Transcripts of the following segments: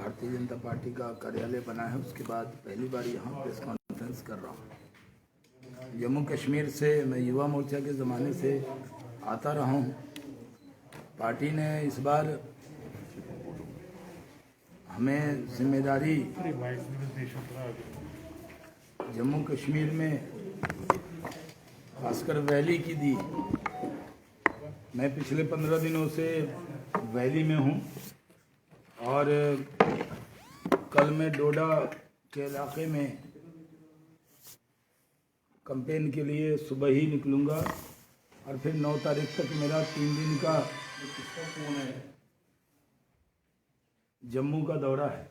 Bharatiya Janata party का कार्यालय बना है, उसके बाद पहली बार यहाँ प्रेस कॉन्फ्रेंस कर रहा हूँ। जम्मू कश्मीर से मैं युवा मोर्चा के ज़माने से आता रहा हूँ। पार्टी ने इस बार हमें जिम्मेदारी जम्मू कश्मीर में खासकर वैली की दी। मैं पिछले 15 दिनों से वैली में हूँ और कल मैं डोडा के इलाके में कैंपेन के लिए सुबह ही निकलूँगा और फिर 9 तारीख तक मेरा 3 दिन का जम्मू का दौरा है।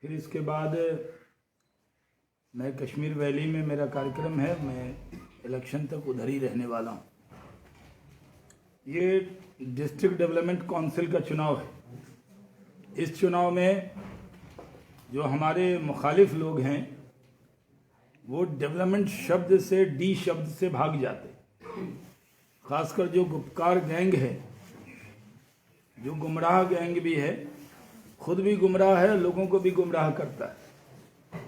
फिर इसके बाद मैं कश्मीर वैली में मेरा कार्यक्रम है, मैं इलेक्शन तक उधर ही रहने वाला हूँ। ये डिस्ट्रिक्ट डेवलपमेंट काउंसिल का चुनाव है। इस चुनाव में जो हमारे मुखालिफ लोग हैं वो डेवलपमेंट शब्द से डी शब्द से भाग जाते। खासकर जो गुपकार गैंग है, जो गुमराह गैंग भी है, खुद भी गुमराह है, लोगों को भी गुमराह करता है।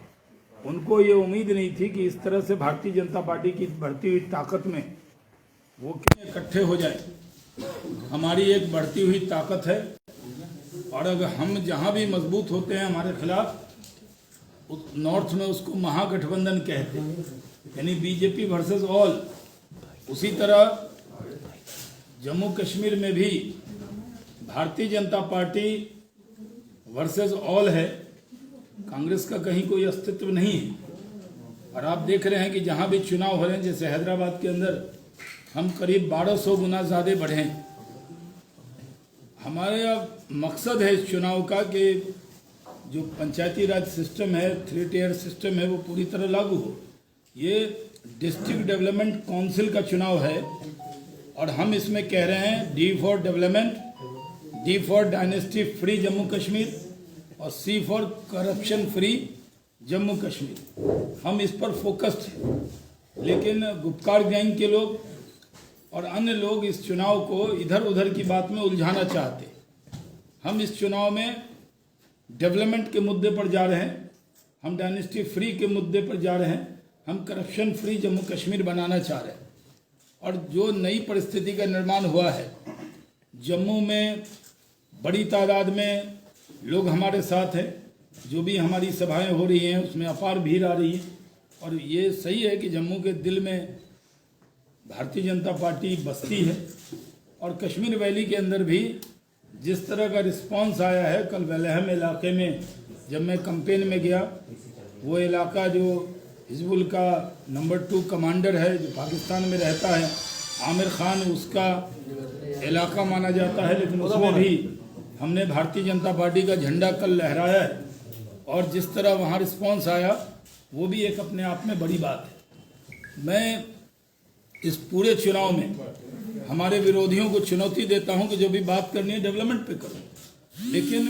उनको ये उम्मीद नहीं थी कि इस तरह से भारतीय जनता पार्टी की बढ़ती हुई ताकत में वो इकट्ठे हो जाए। हमारी एक बढ़ती हुई ताकत है और अगर हम जहाँ भी मजबूत होते हैं हमारे खिलाफ, नॉर्थ में उसको महागठबंधन कहते हैं, यानी बीजेपी वर्सेस ऑल। उसी तरह जम्मू कश्मीर में भी Bharatiya Janata party versus all है, कांग्रेस का कहीं कोई अस्तित्व नहीं है। और आप देख रहे हैं कि जहाँ भी चुनाव हो रहे हैं, जैसे हैदराबाद के अंदर हम करीब 1200 गुना ज़्यादा बढ़े हैं। हमारा मकसद है इस चुनाव का कि जो पंचायती राज सिस्टम है, 3 टियर सिस्टम है, वो पूरी तरह लागू हो। ये डिस्ट्रिक्ट डेवलपमेंट काउंसिल का चुनाव है और हम इसमें कह रहे हैं D for development, D for dynasty free Jammu Kashmir और C for corruption free Jammu Kashmir. हम इस पर फोकस्ड हैं, लेकिन गुपकार गैंग के लोग और अन्य लोग इस चुनाव को इधर उधर की बात में उलझाना चाहते। हम इस चुनाव में डेवलपमेंट के मुद्दे पर जा रहे हैं, हम डायनेस्टी फ्री के मुद्दे पर जा रहे हैं, हम करप्शन फ्री जम्मू कश्मीर बनाना चाह रहे हैं। और जो नई परिस्थिति का निर्माण हुआ है, जम्मू में बड़ी तादाद में लोग हमारे साथ हैं, जो भी हमारी सभाएं हो रही हैं उसमें अपार भीड़ आ रही है। और ये सही है कि जम्मू के दिल में भारतीय जनता पार्टी बसती है। और कश्मीर वैली के अंदर भी जिस तरह का रिस्पांस आया है, कल वेलहम इलाके में जब मैं कैंपेन में गया, वो इलाका जो हिजबुल का नंबर 2 कमांडर है जो पाकिस्तान में रहता है, आमिर खान, उसका इलाका माना जाता है, लेकिन उसमें भी हमने भारतीय जनता पार्टी का झंडा कल लहराया है। और जिस तरह वहाँ रिस्पांस आया वो भी एक अपने आप में बड़ी बात है। मैं इस पूरे चुनाव में हमारे विरोधियों को चुनौती देता हूं कि जो भी बात करनी है डेवलपमेंट पे करो, लेकिन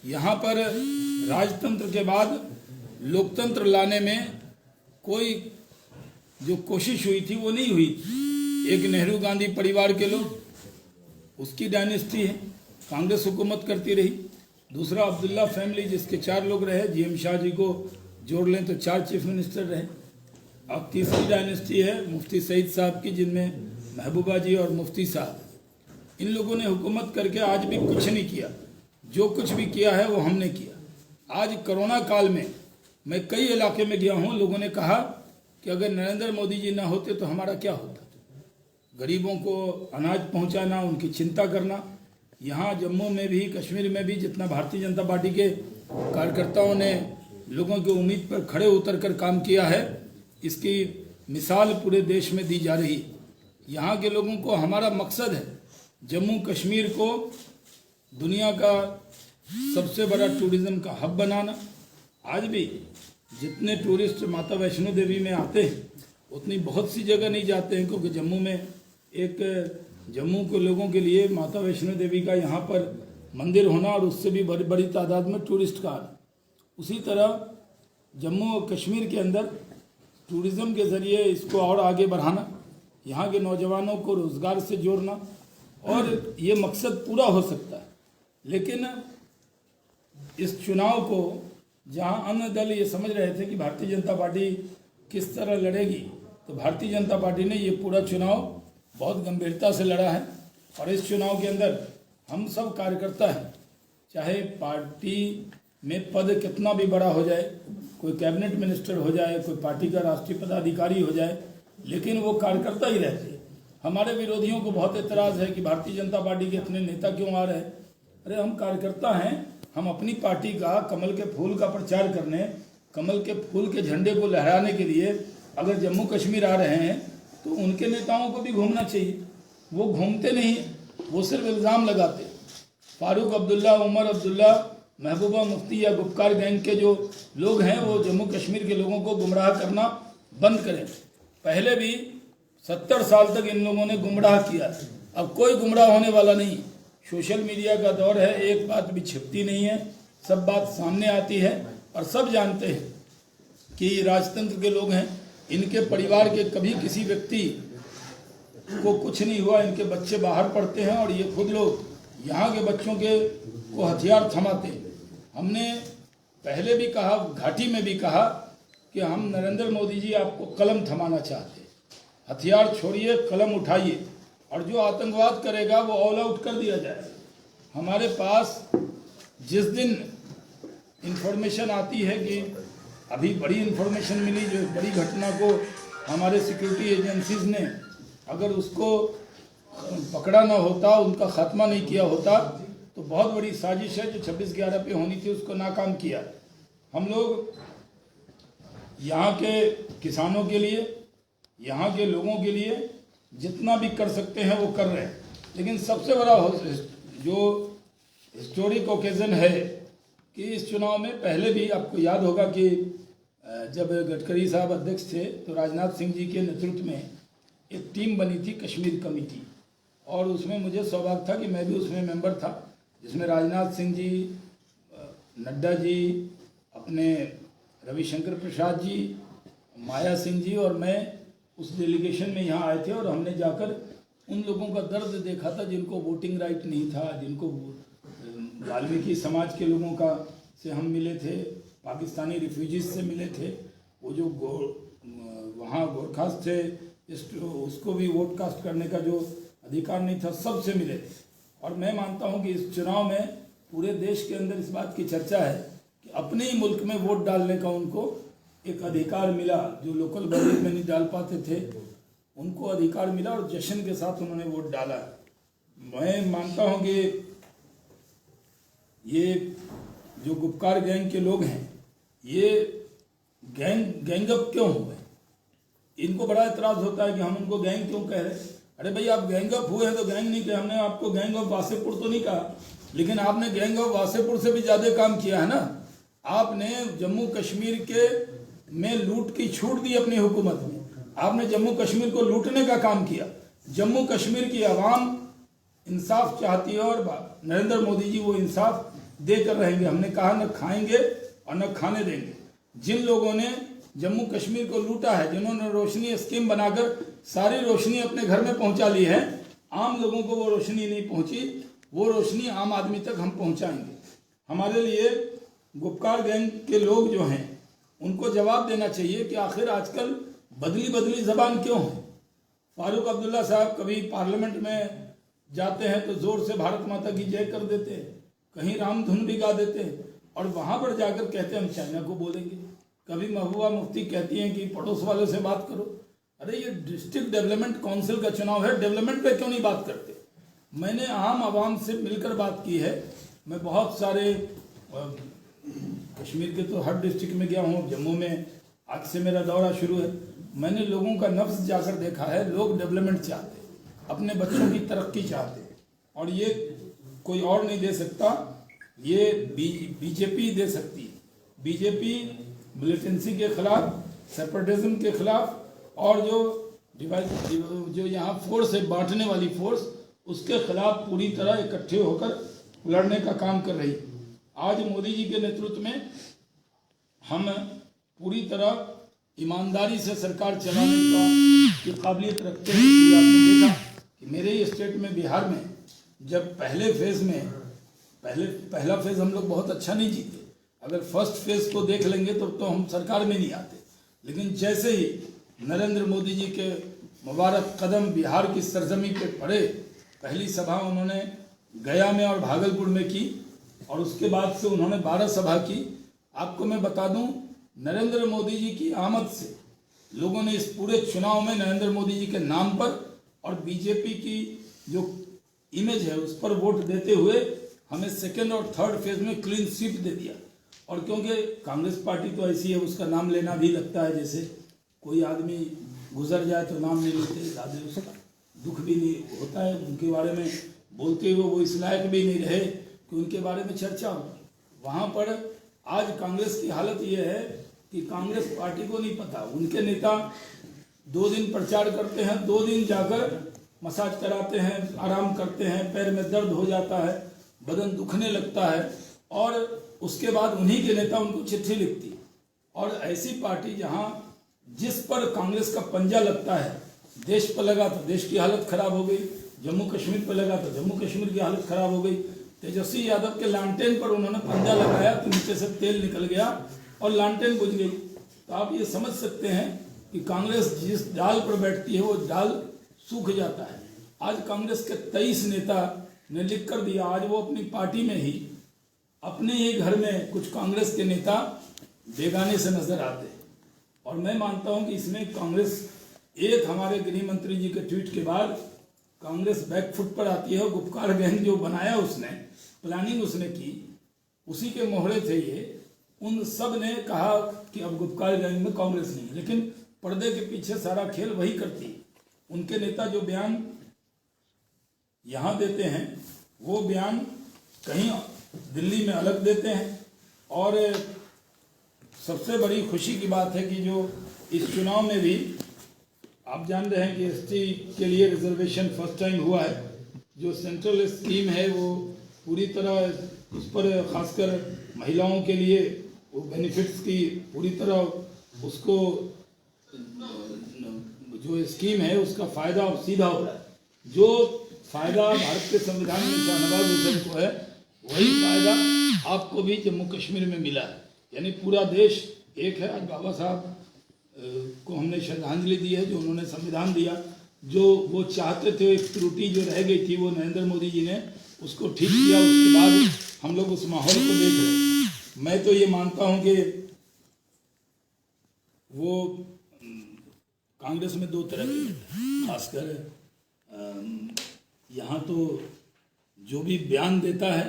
यहाँ पर राजतंत्र के बाद लोकतंत्र लाने में कोई जो कोशिश हुई थी वो नहीं हुई। एक नेहरू गांधी परिवार के लोग, उसकी डायनेस्टी है, कांग्रेस हुकूमत करती रही। दूसरा अब्दुल्ला फैमिली जिसके 4 लोग रहे, जीएम शाह जी को जोड़ लें तो 4 चीफ मिनिस्टर रहे। अब तीसरी डायनेस्टी है मुफ्ती सईद साहब की, जिनमें महबूबा जी और मुफ्ती साहब, इन लोगों ने हुकूमत करके आज भी कुछ नहीं किया। जो कुछ भी किया है वो हमने किया। आज कोरोना काल में मैं कई इलाके में गया हूँ, लोगों ने कहा कि अगर नरेंद्र मोदी जी ना होते तो हमारा क्या होता। गरीबों को अनाज पहुँचाना, उनकी चिंता करना। यहाँ जम्मू में भी, कश्मीर में भी जितना भारतीय जनता पार्टी के कार्यकर्ताओं ने लोगों की उम्मीद पर खड़े उतर कर काम किया है, इसकी मिसाल पूरे देश में दी जा रही है। यहाँ के लोगों को, हमारा मकसद है जम्मू कश्मीर को दुनिया का सबसे बड़ा टूरिज्म का हब बनाना। आज भी जितने टूरिस्ट माता वैष्णो देवी में आते हैं उतनी बहुत सी जगह नहीं जाते हैं, क्योंकि जम्मू में जम्मू के लोगों के लिए माता वैष्णो देवी का यहाँ पर मंदिर होना और उससे भी बड़ी बड़ी तादाद में टूरिस्ट का आना। उसी तरह जम्मू और कश्मीर के अंदर टूरिज़्म के ज़रिए इसको और आगे बढ़ाना, यहाँ के नौजवानों को रोज़गार से जोड़ना, और ये मकसद पूरा हो सकता है। लेकिन इस चुनाव को जहां अन्य दल ये समझ रहे थे कि भारतीय जनता पार्टी किस तरह लड़ेगी, तो भारतीय जनता पार्टी ने ये पूरा चुनाव बहुत गंभीरता से लड़ा है। और इस चुनाव के अंदर हम सब कार्यकर्ता हैं, चाहे पार्टी में पद कितना भी बड़ा हो जाए, कोई कैबिनेट मिनिस्टर हो जाए, कोई पार्टी का राष्ट्रीय पदाधिकारी हो जाए, लेकिन वो कार्यकर्ता ही रहते हैं। हमारे विरोधियों को बहुत एतराज़ है कि भारतीय जनता पार्टी के इतने नेता क्यों आ रहे हैं। अरे हम कार्यकर्ता हैं, हम अपनी पार्टी का कमल के फूल का प्रचार करने, कमल के फूल के झंडे को लहराने के लिए अगर जम्मू कश्मीर आ रहे हैं तो उनके नेताओं को भी घूमना चाहिए। वो घूमते नहीं, वो सिर्फ इल्ज़ाम लगाते। फारूक अब्दुल्ला, उमर अब्दुल्ला, महबूबा मुफ्ती या गुपकार गैंग के जो लोग हैं वो जम्मू कश्मीर के लोगों को गुमराह करना बंद करें। पहले भी 70 साल तक इन लोगों ने गुमराह किया, अब कोई गुमराह होने वाला नहीं। सोशल मीडिया का दौर है, एक बात भी छिपती नहीं है, सब बात सामने आती है और सब जानते हैं कि राजतंत्र के लोग हैं। इनके परिवार के कभी किसी व्यक्ति को कुछ नहीं हुआ, इनके बच्चे बाहर पढ़ते हैं और ये खुद लोग यहाँ के बच्चों के को हथियार थमाते हैं। हमने पहले भी कहा, घाटी में भी कहा कि हम नरेंद्र मोदी जी आपको कलम थमाना चाहते हैं, हथियार छोड़िए, कलम उठाइए और जो आतंकवाद करेगा वो ऑल आउट कर दिया जाए। हमारे पास जिस दिन इंफॉर्मेशन आती है कि अभी बड़ी इंफॉर्मेशन मिली, जो बड़ी घटना को हमारे सिक्योरिटी एजेंसीज ने अगर उसको पकड़ा ना होता, उनका खात्मा नहीं किया होता, तो बहुत बड़ी साजिश है जो 26/11 पे होनी थी उसको नाकाम किया। हम लोग यहाँ के किसानों के लिए, यहाँ के लोगों के लिए जितना भी कर सकते हैं वो कर रहे हैं। लेकिन सबसे बड़ा जो हिस्टोरिक ओकेज़न है कि इस चुनाव में पहले भी आपको याद होगा कि जब गडकरी साहब अध्यक्ष थे तो राजनाथ सिंह जी के नेतृत्व में एक टीम बनी थी कश्मीर कमेटी, और उसमें मुझे सौभाग्य था कि मैं भी उसमें मेंबर था, जिसमें राजनाथ सिंह जी, नड्डा जी, अपने रविशंकर प्रसाद जी, माया सिंह जी और मैं उस डेलीगेशन में यहाँ आए थे। और हमने जाकर उन लोगों का दर्द देखा था जिनको वोटिंग राइट नहीं था, जिनको वाल्मीकि समाज के लोगों का से हम मिले थे, पाकिस्तानी रिफ्यूजीज से मिले थे, वो जो वहाँ गोरखास थे उसको भी वोट कास्ट करने का जो अधिकार नहीं था, सबसे मिले थे। और मैं मानता हूँ कि इस चुनाव में पूरे देश के अंदर इस बात की चर्चा है कि अपने ही मुल्क में वोट डालने का उनको एक अधिकार मिला, जो लोकल बॉडी में नहीं डाल पाते थे उनको अधिकार मिला और जश्न के साथ उन्होंने वोट डाला। मैं मानता हूँ कि ये जो गुपकार गैंग के लोग हैं ये गैंगअप क्यों हुए, इनको बड़ा एतराज़ होता है कि हम उनको गैंग क्यों कह रहे हैं। अरे भाई, आप गैंगअप हुए हैं तो गैंग नहीं कहा, हमने आपको गैंग ऑफ वासेपुर तो नहीं कहा, लेकिन आपने गैंग ऑफ वासेपुर से भी ज़्यादा काम किया है ना। आपने जम्मू कश्मीर के में लूट की छूट दी अपनी हुकूमत में, आपने जम्मू कश्मीर को लूटने का काम किया। जम्मू कश्मीर की आवाम इंसाफ चाहती है और नरेंद्र मोदी जी वो इंसाफ देकर रहेंगे। हमने कहा न खाएंगे और न खाने देंगे। जिन लोगों ने जम्मू कश्मीर को लूटा है, जिन्होंने रोशनी स्कीम बनाकर सारी रोशनी अपने घर में पहुंचा ली है, आम लोगों को वो रोशनी नहीं पहुंची, वो रोशनी आम आदमी तक हम पहुंचाएंगे। हमारे लिए गुपकार गैंग के लोग जो हैं उनको जवाब देना चाहिए कि आखिर आजकल बदली बदली जबान क्यों है। फारूक अब्दुल्ला साहब कभी पार्लियामेंट में जाते हैं तो जोर से भारत माता की जय कर देते हैं, कहीं राम धुन भी गा देते हैं और वहां पर जाकर कहते हैं हम चाइना को बोलेंगे। कभी महबूबा मुफ्ती कहती हैं कि पड़ोस वालों से बात करो। अरे ये डिस्ट्रिक्ट डेवलपमेंट काउंसिल का चुनाव है, डेवलपमेंट पे क्यों नहीं बात करते। मैंने आम आवाम से मिलकर बात की है। मैं बहुत सारे कश्मीर के तो हर डिस्ट्रिक्ट में गया हूँ, जम्मू में आज से मेरा दौरा शुरू है। मैंने लोगों का नफ्स जाकर देखा है, लोग डेवलपमेंट चाहते हैं, अपने बच्चों की तरक्की चाहते हैं और ये कोई और नहीं दे सकता, ये बीजेपी दे सकती है। बीजेपी मिलिटेंसी के खिलाफ, सेपरेटिज्म के खिलाफ और जो यहाँ फोर्स है, बांटने वाली फोर्स, उसके खिलाफ पूरी तरह इकट्ठे होकर लड़ने का काम कर रही है। आज मोदी जी के नेतृत्व में हम पूरी तरह ईमानदारी से सरकार चलाने की काबिलियत रखते हैं। आपने देखा कि मेरे ही स्टेट में, बिहार में, जब पहले फेज में पहला फेज हम लोग बहुत अच्छा नहीं जीते। अगर फर्स्ट फेज को देख लेंगे तो हम सरकार में नहीं आते। लेकिन जैसे ही नरेंद्र मोदी जी के मुबारक कदम बिहार की सरजमी पे पड़े, पहली सभा उन्होंने गया में और भागलपुर में की और उसके बाद से उन्होंने 12 सभा की। आपको मैं बता दूं, नरेंद्र मोदी जी की आमद से लोगों ने इस पूरे चुनाव में नरेंद्र मोदी जी के नाम पर और बीजेपी की जो इमेज है उस पर वोट देते हुए हमें सेकेंड और थर्ड फेज में क्लीन स्वीप दे दिया। और क्योंकि कांग्रेस पार्टी तो ऐसी है, उसका नाम लेना भी लगता है, जैसे कोई आदमी गुजर जाए तो नाम नहीं लेते, ज़्यादा उसका दुख भी नहीं होता है। उनके बारे में बोलते हुए वो इस लायक भी नहीं रहे कि उनके बारे में चर्चा हो। वहाँ पर आज कांग्रेस की हालत ये है कि कांग्रेस पार्टी को नहीं पता, उनके नेता 2 दिन प्रचार करते हैं, 2 दिन जाकर मसाज कराते हैं, आराम करते हैं, पैर में दर्द हो जाता है, बदन दुखने लगता है और उसके बाद उन्हीं के नेता उनको चिट्ठी लिखती। और ऐसी पार्टी जहां जिस पर कांग्रेस का पंजा लगता है, देश पर लगा तो देश की हालत खराब हो गई, जम्मू कश्मीर पर लगा तो जम्मू कश्मीर की हालत खराब हो गई। तेजस्वी यादव के लालटेन पर उन्होंने पंजा लगाया तो नीचे से तेल निकल गया और लालटेन बुझ गई। तो आप ये समझ सकते हैं कि कांग्रेस जिस डाल पर बैठती है वो डाल सूख जाता है। आज कांग्रेस के 23 नेता ने लिख कर दिया, आज वो अपनी पार्टी में ही अपने ही घर में कुछ कांग्रेस के नेता बेगाने से नजर आते हैं। और मैं मानता हूं कि इसमें कांग्रेस, एक हमारे गृह मंत्री जी के ट्वीट के बाद कांग्रेस बैकफुट पर आती है। गुपकार गैंग जो बनाया उसने, प्लानिंग उसने की, उसी के मोहरे थे ये। उन सब ने कहा कि अब गुपकार गैंग में कांग्रेस नहीं है, लेकिन पर्दे के पीछे सारा खेल वही करती है। उनके नेता जो बयान यहाँ देते हैं वो बयान कहीं दिल्ली में अलग देते हैं। और सबसे बड़ी खुशी की बात है कि जो इस चुनाव में भी आप जान रहे हैं कि एसटी के लिए रिजर्वेशन फर्स्ट टाइम हुआ है। जो सेंट्रल स्कीम है वो पूरी तरह उस पर खासकर महिलाओं के लिए वो बेनिफिट्स की पूरी तरह उसको जो स्कीम है उसका फ़ायदा अब सीधा हो रहा है। जो फ़ायदा भारत के संविधान में शाहनवाज हुसैन को है वही फ़ायदा आपको भी जम्मू कश्मीर में मिला है। यानी पूरा देश एक है। आज बाबा साहब को हमने श्रद्धांजलि दी है, जो उन्होंने संविधान दिया, जो वो चाहते थे, एक त्रुटि जो रह गई थी वो नरेंद्र मोदी जी ने उसको ठीक किया। उसके बाद हम लोग उस माहौल को देख रहे हैं। मैं तो ये मानता हूँ कि वो कांग्रेस में 2 तरह के हैं, खासकर यहाँ तो जो भी बयान देता है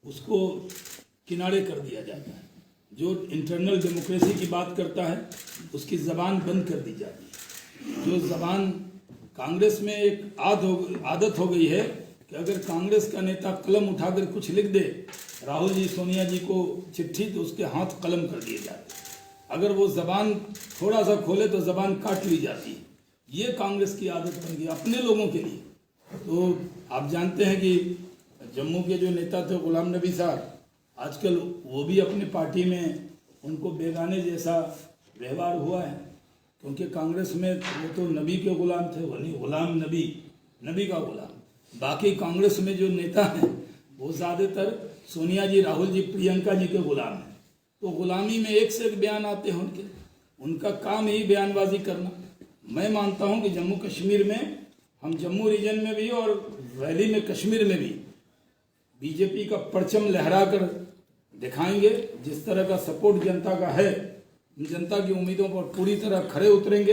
उसको किनारे कर दिया जाता है, जो इंटरनल डेमोक्रेसी की बात करता है उसकी ज़बान बंद कर दी जाती है। जो ज़बान कांग्रेस में एक आदत हो गई है कि अगर कांग्रेस का नेता कलम उठाकर कुछ लिख दे, राहुल जी सोनिया जी को चिट्ठी, तो उसके हाथ कलम कर दिए जाते हैं। अगर वो ज़बान थोड़ा सा खोले तो ज़बान काट ली जाती है। ये कांग्रेस की आदत बन गई अपने लोगों के लिए। तो आप जानते हैं कि जम्मू के जो नेता थे गुलाम नबी साहब, आजकल वो भी अपनी पार्टी में उनको बेगाने जैसा व्यवहार हुआ है, क्योंकि कांग्रेस में वो तो नबी के गुलाम थे, वो नहीं गुलाम नबी, नबी का गुलाम। बाकी कांग्रेस में जो नेता हैं वो ज़्यादातर सोनिया जी, राहुल जी, प्रियंका जी के गुलाम हैं। तो गुलामी में एक से एक बयान आते हैं उनके, उनका काम ही बयानबाजी करना। मैं मानता हूं कि जम्मू कश्मीर में, हम जम्मू रीजन में भी और वैली में कश्मीर में भी बीजेपी का परचम लहरा कर दिखाएंगे। जिस तरह का सपोर्ट जनता का है, जनता की उम्मीदों पर पूरी तरह खरे उतरेंगे